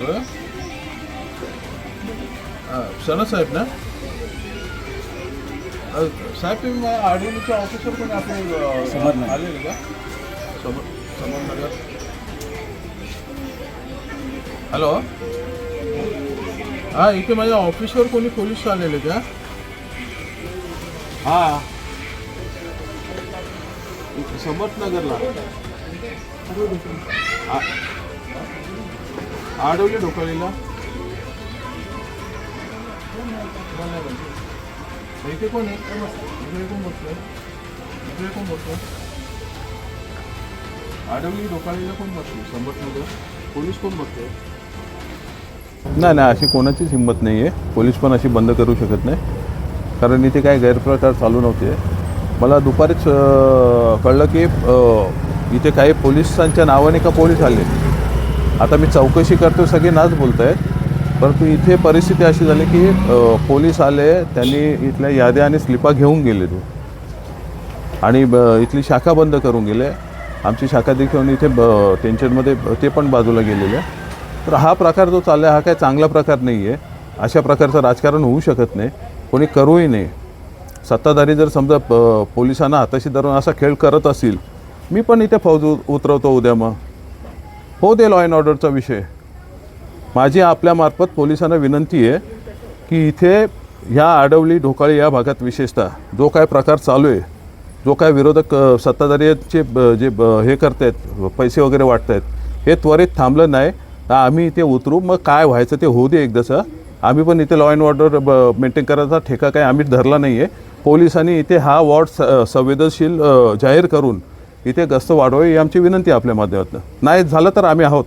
बरं सणा साहेब ना साहेब तुम्ही आरडीओच्या ऑफिसवर कोणी आपले आलेले का समरनगर? हॅलो हां इथे माझ्या ऑफिसवर कोणी पोलीस आलेले का? हां समर्थनगरला आडवली ढोकाळीला इथे कोण आहे? इकडे कोण बसतोय? इकडे कोण बसतोय? आडवली ढोकाळीला कोण बसतोय? समर्थनगर पोलीस कोण बसतोय? नाही अशी कोणाचीच हिंमत नाही आहे. पोलीस पण अशी बंद करू शकत नाही कारण इथे काही गैरप्रकार चालू नव्हते. मला दुपारीच कळलं की इथे काही पोलिसांच्या नावाने का पोलीस आले. आता मी चौकशी करतो, सगळे नाच बोलत आहेत, परंतु इथे परिस्थिती अशी झाली की पोलीस आले, त्यांनी इथल्या याद्या आणि स्लिपा घेऊन गेले तो आणि इथली शाखा बंद करून गेले. आमची शाखा देखील इथे टेन्शनमध्ये ते पण बाजूला गेलेले. तर हा प्रकार जो चालला आहे हा काय चांगला प्रकार नाही आहे. अशा प्रकारचं राजकारण होऊ शकत नाही, कोणी करूही नाही. सत्ताधारी जर समजा पोलिसांना हाताशी धरून असा खेळ करत असतील, मी पण इथे फौज उतरवतो उद्या. मग हो दे लॉ अँड ऑर्डरचा विषय. माझी आपल्यामार्फत पोलिसांना विनंती आहे की इथे ह्या आडवली ढोकाळी या भागात विशेषतः जो काय प्रकार चालू आहे, जो काय विरोधक सत्ताधारीचे जे हे करत आहेत, पैसे वगैरे वाटत आहेत, हे त्वरित थांबलं नाही तर आम्ही इथे उतरू. मग काय व्हायचं ते होऊ दे एकदाचं. आम्ही पण इथे लॉ अँड ऑर्डर मेंटेन करायचा ठेका काय आम्ही धरला नाही आहे. पोलिसांनी इथे हा वॉर्ड संवेदनशील जाहीर करून इथे गस्त वाढवावी ही आमची विनंती आपल्या माध्यमातून. नाही झालं तर आम्ही आहोत.